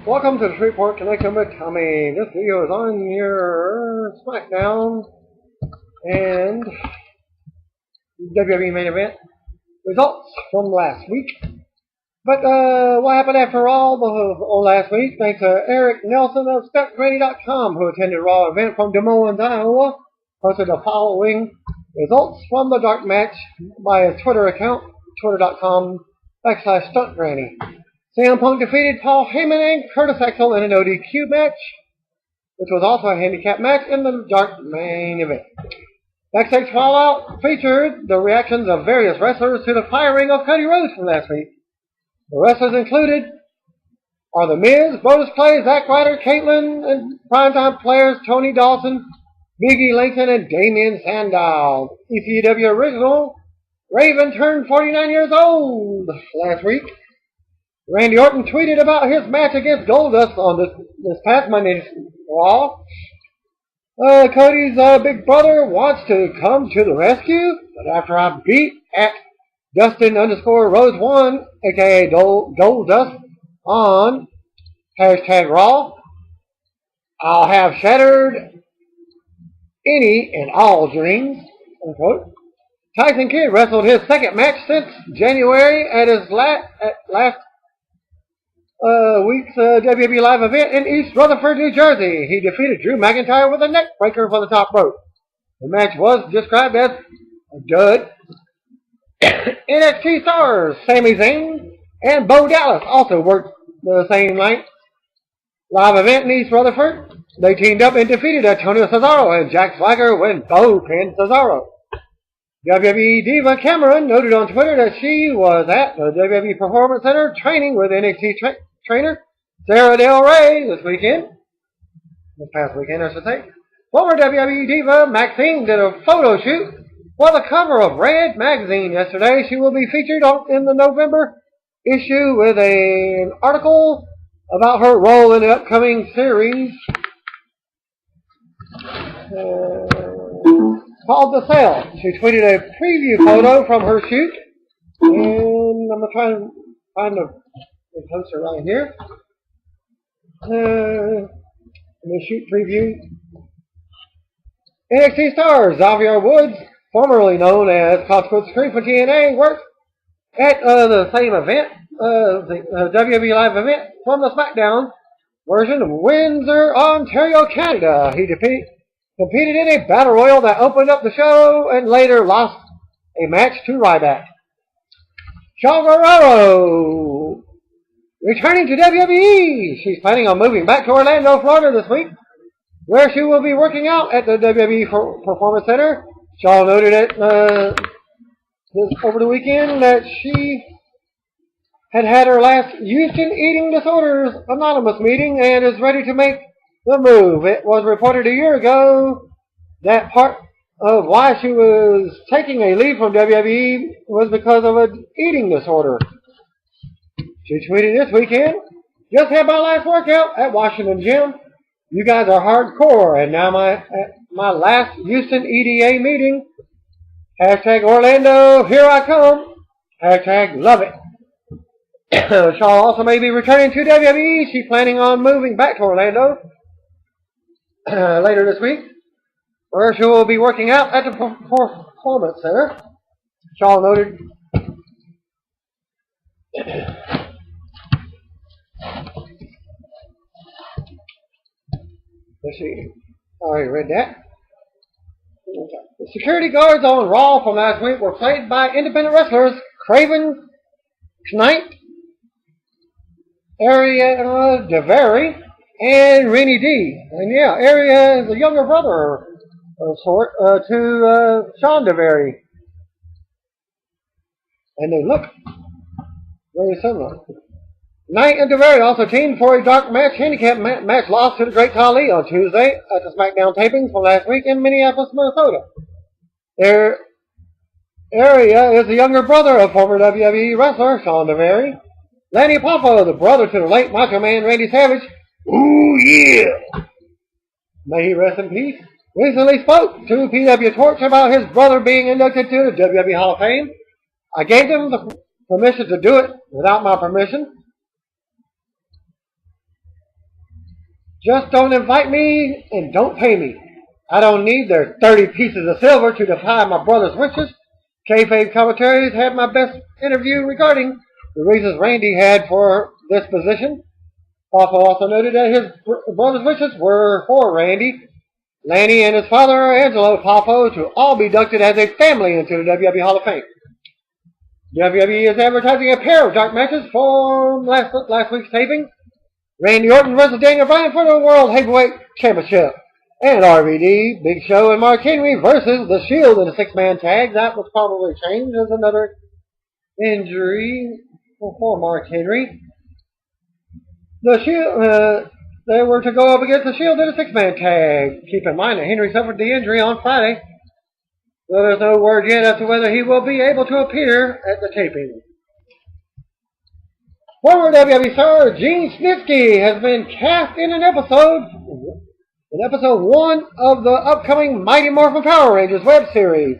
Welcome to the Shreveport Connection with Tommy. This video is on your SmackDown and WWE main event results from last week. But what happened after all last week? Thanks to Eric Nelson of StuntGranny.com, who attended Raw event from Des Moines, Iowa, posted the following results from the dark match by his Twitter account, twitter.com/StuntGranny. CM Punk defeated Paul Heyman and Curtis Axel in an ODQ match, which was also a handicap match in the dark main event. Backstage Fallout featured the reactions of various wrestlers to the firing of Cody Rhodes from last week. The wrestlers included are The Miz, Brodus Clay, Zack Ryder, Caitlyn, and primetime players Tony Dawson, Big E Langston, and Damien Sandow. ECW original Raven turned 49 years old last week. Randy Orton tweeted about his match against Goldust on this past Monday's Raw. Cody's big brother wants to come to the rescue, but after I beat at Dustin_Rose1, aka Goldust, on #Raw, I'll have shattered any and all dreams, unquote. Tyson Kidd wrestled his second match since January at his last week's WWE live event in East Rutherford, New Jersey. He defeated Drew McIntyre with a neck breaker for the top rope. The match was described as a dud. NXT stars Sami Zayn and Bo Dallas also worked the same night live event in East Rutherford. They teamed up and defeated Antonio Cesaro and Jack Swagger when Bo pinned Cesaro. WWE Diva Cameron noted on Twitter that she was at the WWE Performance Center training with NXT trainer Sarah Del Rey this past weekend, I should say. Former WWE Diva Maxine did a photo shoot for the cover of Red magazine yesterday. She will be featured in the November issue with an article about her role in the upcoming series called The Sale. She tweeted a preview photo from her shoot, and I'm going to try and find the poster right here. The shoot preview. NXT stars Xavier Woods, formerly known as Consequence Creep for TNA, worked at the same event, the WWE live event from the SmackDown version of Windsor, Ontario, Canada. He competed in a battle royal that opened up the show and later lost a match to Ryback. Shaw Guerrero returning to WWE. She's planning on moving back to Orlando, Florida this week, where she will be working out at the WWE Performance Center. Shaw noted over the weekend that she had her last Houston Eating Disorders Anonymous meeting and is ready to make the move. It was reported a year ago that part of why she was taking a leave from WWE was because of an eating disorder. She tweeted this weekend, "Just had my last workout at Washington Gym. You guys are hardcore, and now at my last Houston EDA meeting. #Orlando, here I come. #love it." Shaw also may be returning to WWE. She's planning on moving back to Orlando later this week, where she will be working out at the Performance Center. Shaw noted. Let's see. I already read that. The security guards on Raw from last week were played by independent wrestlers Craven Knight, Aria DeVary, and Rennie D. And yeah, Aria is a younger brother of sort to Sean DeVary. And they look very similar. Knight and DeVary also teamed for a dark match handicap match loss to the Great Khali on Tuesday at the SmackDown tapings from last week in Minneapolis, Minnesota. Their Aria is the younger brother of former WWE wrestler Sean DeVary. Lanny Poffo, the brother to the late Macho Man Randy Savage, ooh yeah, may he rest in peace, recently spoke to PW Torch about his brother being inducted to the WWE Hall of Fame. "I gave them the permission to do it without my permission. Just don't invite me and don't pay me. I don't need their 30 pieces of silver to defy my brother's wishes. Kayfabe commentaries had my best interview regarding the reasons Randy had for this position. Poffo also noted that his brother's wishes were for Randy, Lanny, and his father, Angelo Poffo, to all be inducted as a family into the WWE Hall of Fame. WWE is advertising a pair of dark matches from last week's taping. Randy Orton versus Daniel Bryan for the World Heavyweight Championship. And RVD, Big Show, and Mark Henry versus The Shield in a 6-man tag. That was probably changed as another injury for Mark Henry. The Shield, they were to go up against The Shield in a 6-man tag. Keep in mind that Henry suffered the injury on Friday. So there's no word yet as to whether he will be able to appear at the taping. Former WWE star Gene Snitsky has been cast in episode 1 of the upcoming Mighty Morphing Power Rangers web series.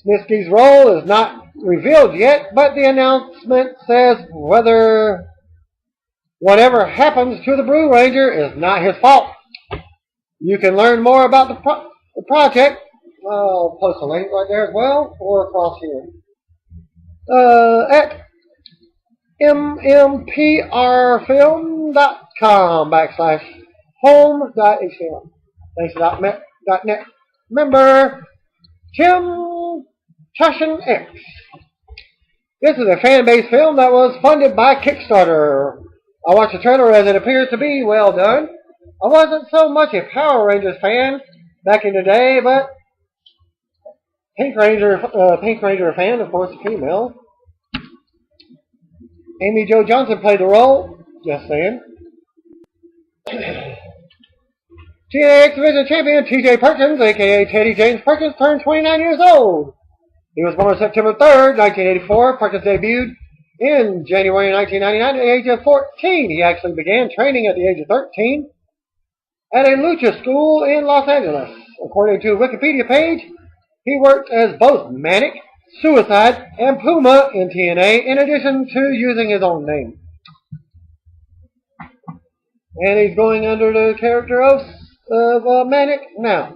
Snitsky's role is not revealed yet, but the announcement says whatever happens to the Blue Ranger is not his fault. You can learn more about the project. I'll post a link right there as well, or across here. At mmprfilm.com/home.html. Thanks.net. Member Tim Tushin X. This is a fan-based film that was funded by Kickstarter. I watched the trailer as it appears to be well done. I wasn't so much a Power Rangers fan back in the day, but Pink Ranger fan, of course, female. Amy Jo Johnson played the role. Just saying. TNA X Division Champion T.J. Perkins, a.k.a. Teddy James Perkins, turned 29 years old. He was born September 3rd, 1984. Perkins debuted in January 1999 at the age of 14. He actually began training at the age of 13 at a lucha school in Los Angeles. According to Wikipedia page, he worked as both Manic, Suicide, and Puma in TNA, in addition to using his own name. And he's going under the character of Manic now.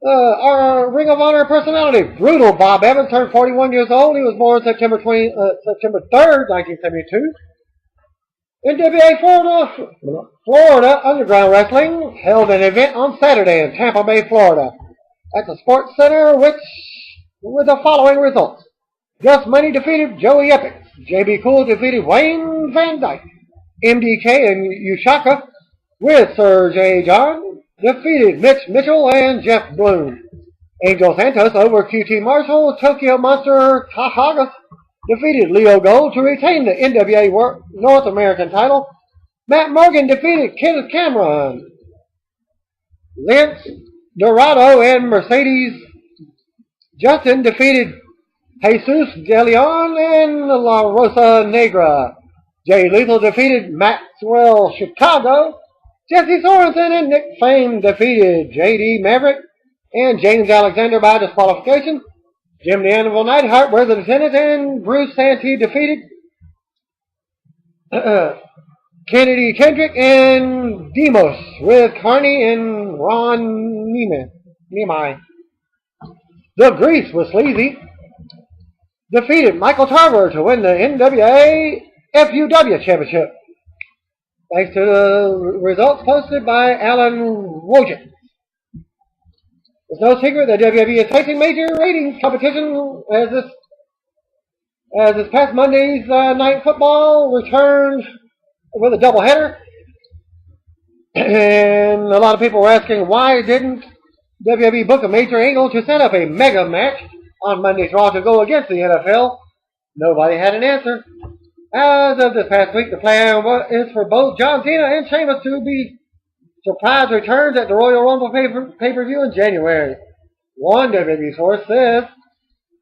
Our Ring of Honor personality, Brutal Bob Evans, turned 41 years old. He was born September 3rd, 1972. NWA Florida Underground Wrestling held an event on Saturday in Tampa Bay, Florida, at the Sports Center, with the following results. Gus Money defeated Joey Epic. JB Cool defeated Wayne Van Dyke. MDK and Ushaka, with Serge A. John, defeated Mitch Mitchell and Jeff Bloom. Angel Santos over QT Marshall. Tokyo Monster Kahagas defeated Leo Gold to retain the NWA North American title. Matt Morgan defeated Kenneth Cameron. Lance Dorado and Mercedes Justin defeated Jesus De Leon and La Rosa Negra. Jay Lethal defeated Maxwell Chicago. Jesse Sorensen and Nick Fame defeated J.D. Maverick and James Alexander by disqualification. Jim the Anvil Neidhart were the defendants, and Bruce Santee defeated Kennedy Kendrick and Demos, with Carney and Ron Nemai. The Grease was Sleazy defeated Michael Tarver to win the NWA FUW Championship, thanks to the results posted by Alan Wojcik. It's no secret that WWE is facing major ratings competition as this past Monday's Night Football returned with a doubleheader. And a lot of people were asking, why didn't WWE book a major angle to set up a mega match on Monday's Raw to go against the NFL? Nobody had an answer. As of this past week, the plan is for both John Cena and Sheamus to be surprise returns at the Royal Rumble pay-per-view in January. One WWE source says,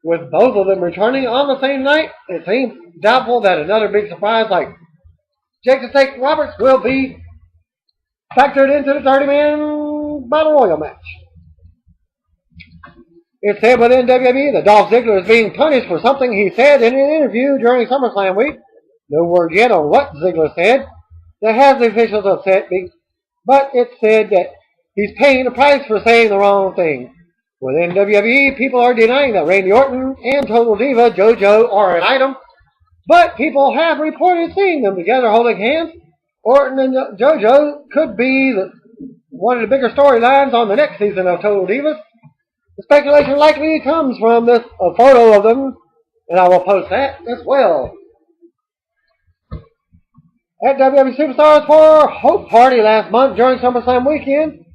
with both of them returning on the same night, it seems doubtful that another big surprise like Jake the Snake Roberts will be factored into the 30-man Battle Royal match. It said within WWE that Dolph Ziggler is being punished for something he said in an interview during SummerSlam week. No word yet on what Ziggler said that has the officials upset but it's said that he's paying the price for saying the wrong thing. Within WWE, people are denying that Randy Orton and Total Diva JoJo are an item, but people have reported seeing them together holding hands. Orton and JoJo could be one of the bigger storylines on the next season of Total Divas. The speculation likely comes from a photo of them, and I will post that as well. At WWE Superstars for Hope Party last month during SummerSlam weekend,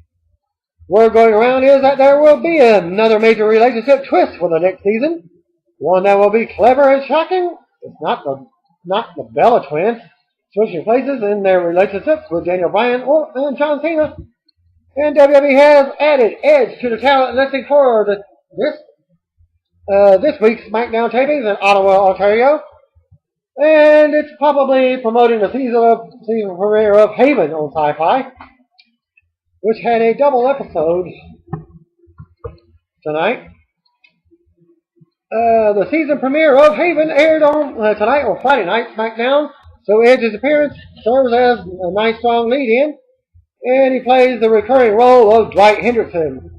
word going around is that there will be another major relationship twist for the next season. One that will be clever and shocking. It's not the Bella twins switching places in their relationships with Daniel Bryan and John Cena. And WWE has added Edge to the talent listing for this week's SmackDown tapings in Ottawa, Ontario. And it's probably promoting the season premiere of Haven on Sci-Fi, which had a double episode tonight. The season premiere of Haven aired on tonight on Friday night SmackDown, so Edge's appearance serves as a nice strong lead-in, and he plays the recurring role of Dwight Hendrickson.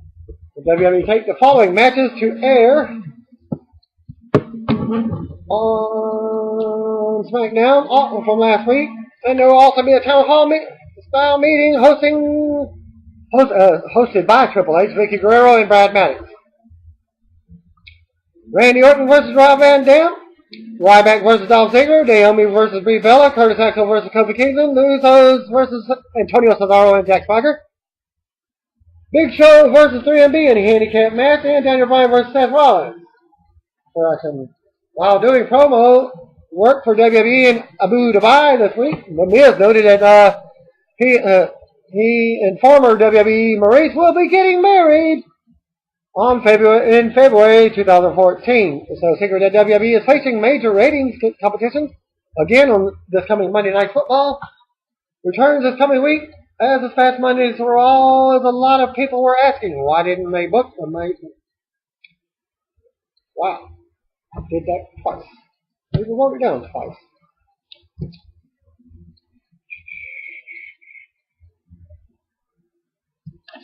The WWE take the following matches to air on SmackDown from last week, and there will also be a town hall style meeting hosted by Triple H, Vicky Guerrero, and Brad Maddox. Randy Orton versus Rob Van Dam, Ryback versus Dolph Ziggler, Naomi versus Brie Bella, Curtis Axel versus Kofi Kingston, the Usos versus Antonio Cesaro and Jack Swagger, Big Show versus 3MB in a handicap match, and Daniel Bryan versus Seth Rollins. While doing promo work for WWE in Abu Dhabi this week, The Miz noted that he and former WWE Maurice will be getting married in February 2014. It's no secret that WWE is facing major ratings competition again on this coming Monday Night Football. Returns this coming week. As this past Monday's Raw, a lot of people were asking, why didn't they book them? Wow. I did that twice. I even wrote it down twice.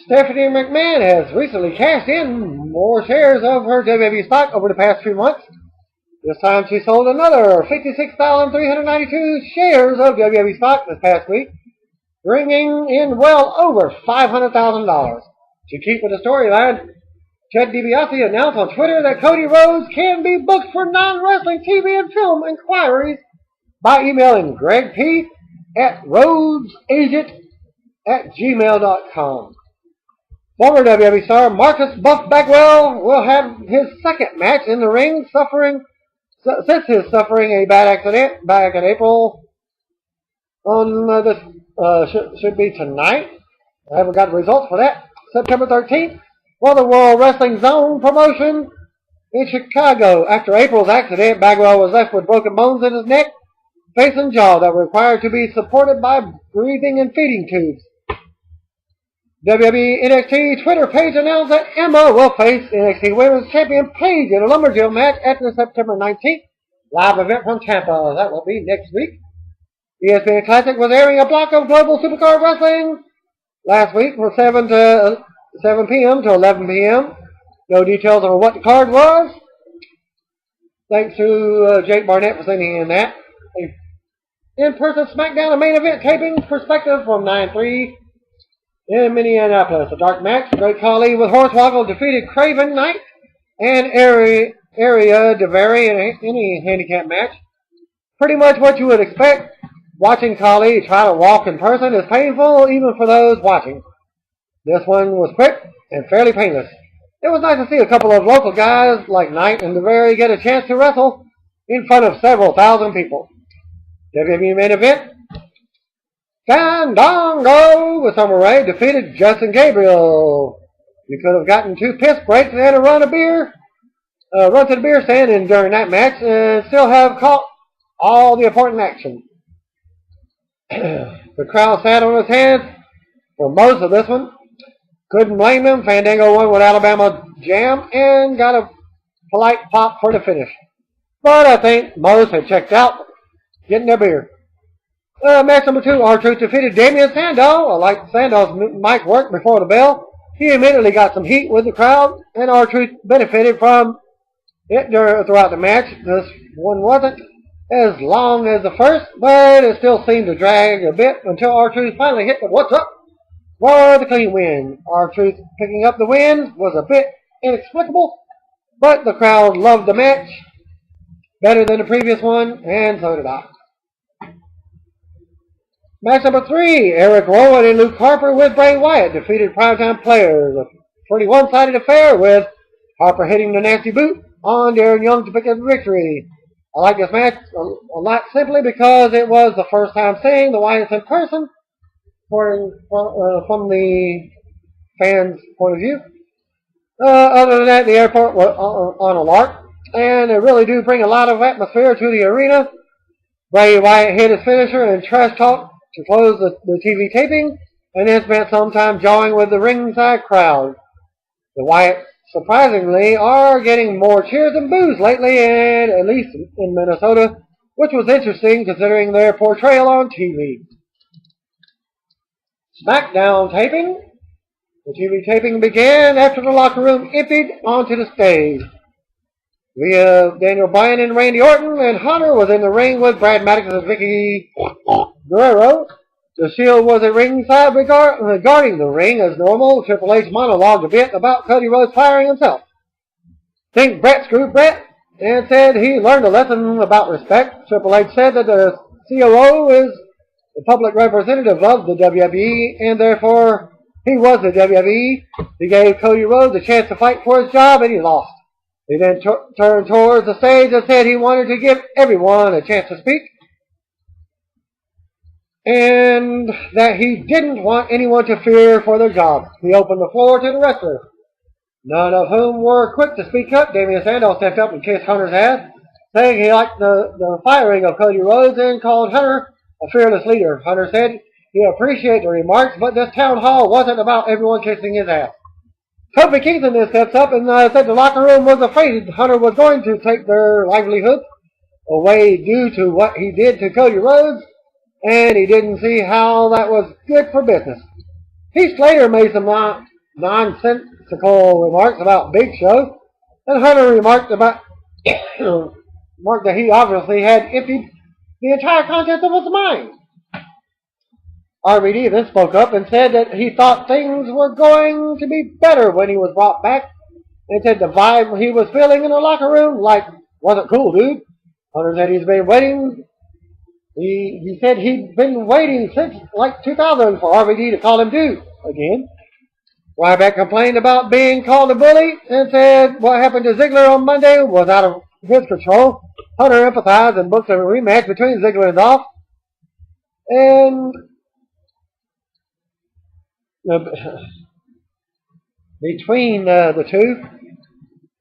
Stephanie McMahon has recently cashed in more shares of her WWE stock over the past few months. This time she sold another 56,392 shares of WWE stock this past week, bringing in well over $500,000. To keep with the storyline, Ted DiBiase announced on Twitter that Cody Rhodes can be booked for non-wrestling TV and film inquiries by emailing Greg P. at rhodesagent@gmail.com. Former WWE star Marcus Buff Bagwell will have his second match in the ring since his suffering a bad accident back in April. Should be tonight. I haven't got the results for that. September 13th. For the World Wrestling Zone promotion in Chicago. After April's accident, Bagwell was left with broken bones in his neck, face, and jaw that were required to be supported by breathing and feeding tubes. WWE NXT Twitter page announced that Emma will face NXT Women's Champion Paige in a Lumberjill match at the September 19th live event from Tampa. That will be next week. ESPN Classic was airing a block of Global Supercard Wrestling last week from 7 p.m. to 11 p.m. No details on what the card was. Thanks to Jake Barnett for sending in that. In-person SmackDown, a main event taping perspective from 9-3 in Minneapolis. A dark match. Great Khali with Hornswoggle defeated Craven Knight and Area DeVary in any handicap match. Pretty much what you would expect. Watching Khali try to walk in person is painful even for those watching. This one was quick and fairly painless. It was nice to see a couple of local guys like Knight and DeVary get a chance to wrestle in front of several thousand people. WWE main event. Fandango with Summer Rae defeated Justin Gabriel. You could have gotten 2 piss breaks and a run to the beer stand during that match and still have caught all the important action. The crowd sat on its hands for most of this one. Couldn't blame them. Fandango won with Alabama Jam and got a polite pop for the finish. But I think most had checked out getting their beer. Match number 2, R-Truth defeated Damien Sandow. Like Sandow's mic worked before the bell, he immediately got some heat with the crowd, and R-Truth benefited from it throughout the match. This one wasn't as long as the first, but it still seemed to drag a bit until R-Truth finally hit the what's up for the clean win. R-Truth picking up the win was a bit inexplicable, but the crowd loved the match better than the previous one, and so did I. Match number 3, Eric Rowan and Luke Harper with Bray Wyatt defeated Primetime Players. A pretty one-sided affair with Harper hitting the nasty boot on Darren Young to pick up the victory. I like this match a lot simply because it was the first time seeing the Wyatts in person from the fans' point of view. Other than that, the airport was on a lark, and they really do bring a lot of atmosphere to the arena. Bray Wyatt hit his finisher and trash talk to close the TV taping, and then spent some time jawing with the ringside crowd. The Wyatts, surprisingly, are getting more cheers than boos lately, and at least in Minnesota, which was interesting considering their portrayal on TV. SmackDown taping. The TV taping began after the locker room emptied onto the stage. We have Daniel Bryan and Randy Orton, and Hunter was in the ring with Brad Maddox and Vicky Guerrero. The Shield was at ringside regarding the ring as normal. Triple H monologued a bit about Cody Rhodes firing himself. Think Brett screwed Brett and said he learned a lesson about respect. Triple H said that the COO is the public representative of the WWE, and therefore he was the WWE. He gave Cody Rhodes a chance to fight for his job, and he lost. He then turned towards the stage and said he wanted to give everyone a chance to speak, and that he didn't want anyone to fear for their job. He opened the floor to the wrestlers, none of whom were quick to speak up. Damien Sandow stepped up and kissed Hunter's ass, saying he liked the firing of Cody Rhodes and called Hunter a fearless leader. Hunter said he appreciated the remarks, but this town hall wasn't about everyone kissing his ass. Kofi Kingston then steps up and said the locker room was afraid Hunter was going to take their livelihood away due to what he did to Cody Rhodes, and he didn't see how that was good for business. Heath Slater made some nonsensical remarks about Big Show, and Hunter remarked that he obviously had emptied the entire contents of his mind. RVD then spoke up and said that he thought things were going to be better when he was brought back, and said the vibe he was feeling in the locker room wasn't cool, dude. Hunter said he's been waiting. He said he'd been waiting since 2000 for RVD to call him dude again. Ryback complained about being called a bully and said what happened to Ziggler on Monday was out of his control. Hunter emphasized and booked a rematch between Ziggler and Dolph. And between the two,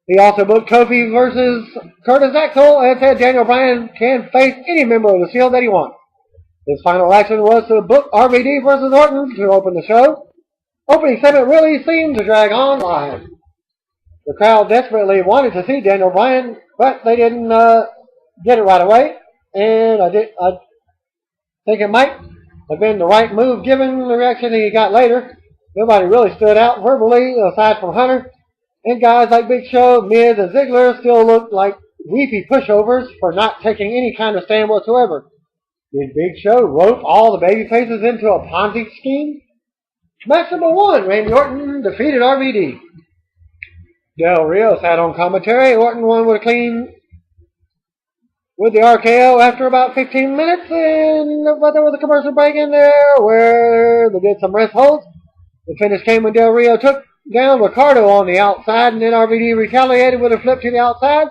he also booked Kofi versus Curtis Axel and said Daniel Bryan can face any member of the Shield that he wants. His final action was to book RVD versus Orton to open the show. Opening segment really seemed to drag on live. The crowd desperately wanted to see Daniel Bryan, but they didn't get it right away. And I think it might have been the right move given the reaction he got later. Nobody really stood out verbally aside from Hunter. And guys like Big Show, Miz, and Ziggler still looked like weepy pushovers for not taking any kind of stand whatsoever. Did Big Show rope all the babyfaces into a Ponzi scheme? Match number 1, Randy Orton defeated RVD. Del Rio sat on commentary. Orton won with the RKO after about 15 minutes, but there was a commercial break in there where they did some wrist holds. The finish came when Del Rio took down Ricardo on the outside, and then RVD retaliated with a flip to the outside.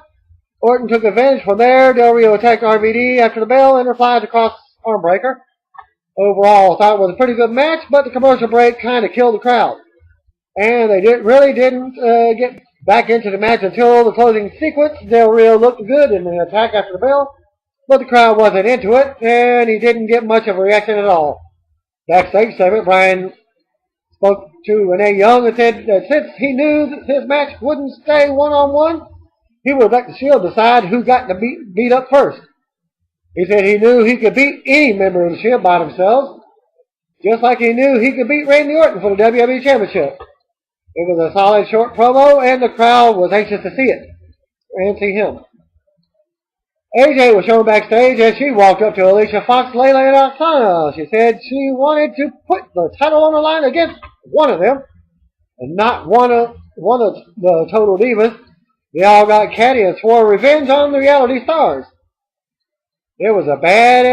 Orton took advantage from there. Del Rio attacked RVD after the bell and replied to cross arm breaker. Overall, I thought it was a pretty good match, but the commercial break kind of killed the crowd. And they really didn't get back into the match until the closing sequence. Del Rio looked good in the attack after the bell, but the crowd wasn't into it, and he didn't get much of a reaction at all. Backstage segment, Bryan spoke to Renee Young and said that since he knew that his match wouldn't stay one-on-one, he would let the Shield decide who got to beat up first. He said he knew he could beat any member of the Shield by themselves, just like he knew he could beat Randy Orton for the WWE Championship. It was a solid short promo, and the crowd was anxious to see it and see him. AJ was shown backstage as she walked up to Alicia Fox, Layla, and Oksana. She said she wanted to put the title on the line against one of them, and not one of the Total Divas. They all got catty and swore revenge on the reality stars. It was bad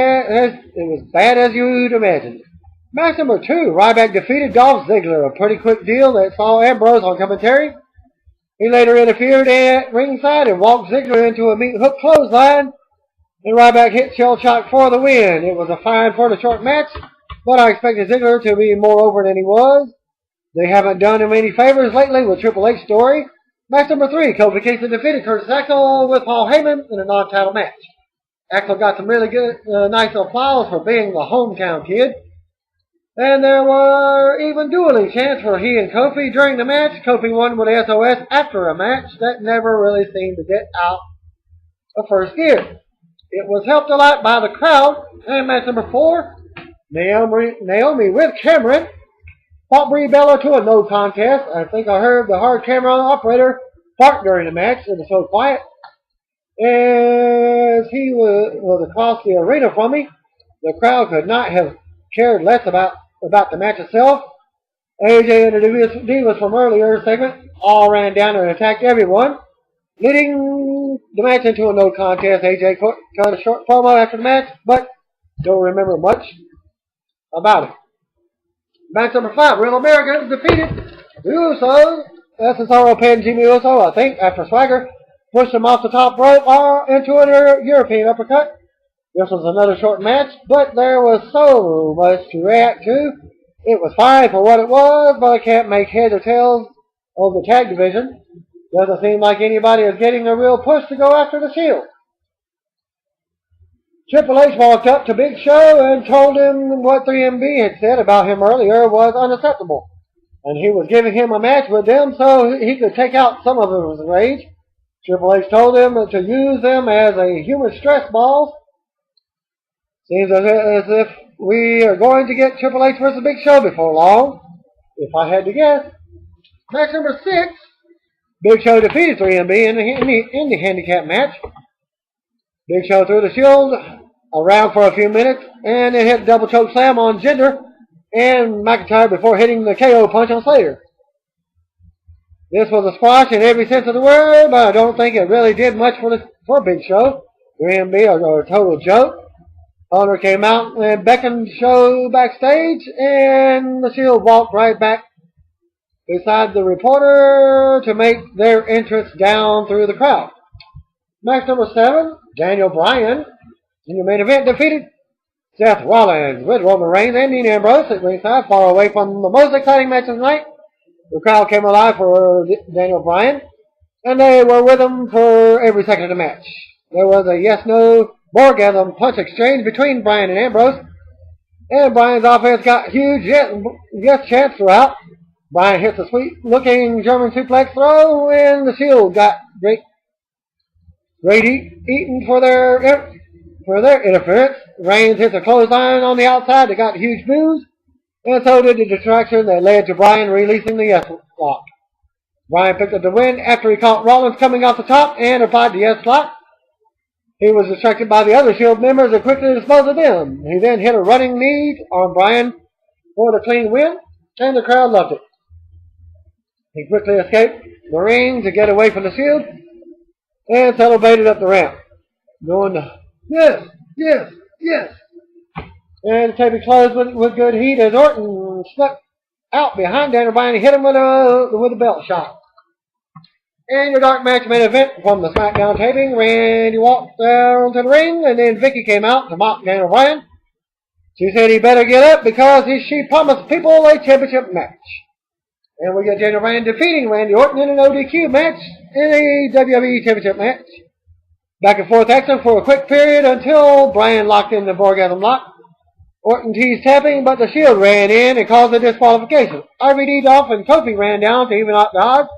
as you'd imagine. Match number 2, Ryback defeated Dolph Ziggler, a pretty quick deal that saw Ambrose on commentary. He later interfered at ringside and walked Ziggler into a meat hook clothesline, and Ryback hit Shell Shock for the win. It was a fine for the short match, but I expected Ziggler to be more over than he was. They haven't done him any favors lately with Triple H's story. Match number 3, Kofi Kingston defeated Curtis Axel with Paul Heyman in a non-title match. Axel got some really good, nice applause for being the hometown kid. And there were even dueling chants for he and Kofi during the match. Kofi won with SOS after a match that never really seemed to get out of first gear. It was helped a lot by the crowd. And match number 4, Naomi with Cameron fought Brie Bella to a no contest. I think I heard the hard camera operator fart during the match. It was so quiet. As he was across the arena from me, the crowd could not have cared less about the match itself. AJ and the Divas from earlier segment all ran down and attacked everyone, leading the match into a no contest. AJ cut a short promo after the match, but don't remember much about it. Match number 5, Real Americans defeated the Usos. SSRO pinned Jimmy Uso, I think, after Swagger pushed him off the top rope into an European uppercut. This was another short match, but there was so much to react to. It was fine for what it was, but I can't make heads or tails of the tag division. Doesn't seem like anybody is getting a real push to go after the Shield. Triple H walked up to Big Show and told him what 3MB had said about him earlier was unacceptable. And he was giving him a match with them so he could take out some of his rage. Triple H told him to use them as a human stress balls. Seems as if we are going to get Triple H versus Big Show before long, if I had to guess. Match number 6, Big Show defeated 3MB in the handicap match. Big Show threw the Shield around for a few minutes and then hit a double choke slam on Jinder and McIntyre before hitting the KO punch on Slater. This was a squash in every sense of the word, but I don't think it really did much for Big Show. 3MB are a total joke. Hunter came out and beckoned Show backstage, and the Shield walked right back beside the reporter to make their entrance down through the crowd. Match number 7, Daniel Bryan in the main event defeated Seth Rollins with Roman Reigns and Dean Ambrose at ringside, far away from the most exciting match of the night. The crowd came alive for Daniel Bryan, and they were with him for every second of the match. There was a yes-no orgasm punch exchange between Bryan and Ambrose, and Bryan's offense got huge yes chants throughout. Bryan hits a sweet-looking German suplex throw, and the Shield got great eaten for their interference. Reigns hits a clothesline on the outside that got huge boos, and so did the distraction that led to Bryan releasing the yes lock. Bryan picked up the win after he caught Rollins coming off the top and applied the yes lock. He was distracted by the other Shield members and quickly disposed of them. He then hit a running knee on Bryan for the clean win, and the crowd loved it. He quickly escaped the ring to get away from the Shield and celebrated up the ramp, going, yes, yes, yes. And the table closed with good heat as Orton snuck out behind Daniel Bryan and hit him with a belt shot. And your dark match main event from the SmackDown taping, Randy walked down to the ring, and then Vicky came out to mock Daniel Bryan. She said he better get up because she promised people a championship match. And we get Daniel Bryan defeating Randy Orton in an ODQ match in a WWE championship match. Back and forth action for a quick period until Bryan locked in the Borgasm lock. Orton teased tapping, but the Shield ran in and caused a disqualification. RVD, Dolph, and Kofi ran down to even out the odds,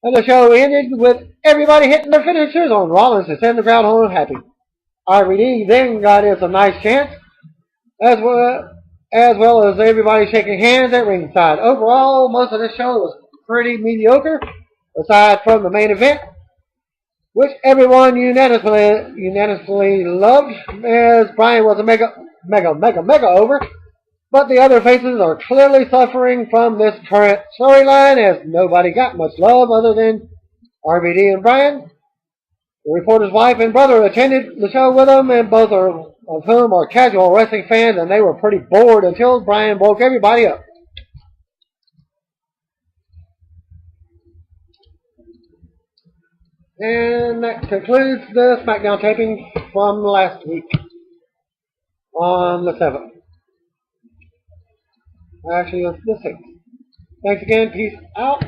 and the show ended with everybody hitting their finishers on Rollins to send the crowd home happy. RVD then got us a nice chance, as well as everybody shaking hands at ringside. Overall, most of this show was pretty mediocre, aside from the main event, which everyone unanimously loved, as Brian was a mega over. But the other faces are clearly suffering from this current storyline, as nobody got much love other than RVD and Brian. The reporter's wife and brother attended the show with them, and both of whom are casual wrestling fans, and they were pretty bored until Brian woke everybody up. And that concludes the SmackDown taping from last week on the 7th. Actually, it's the 6th. Thanks again. Peace out.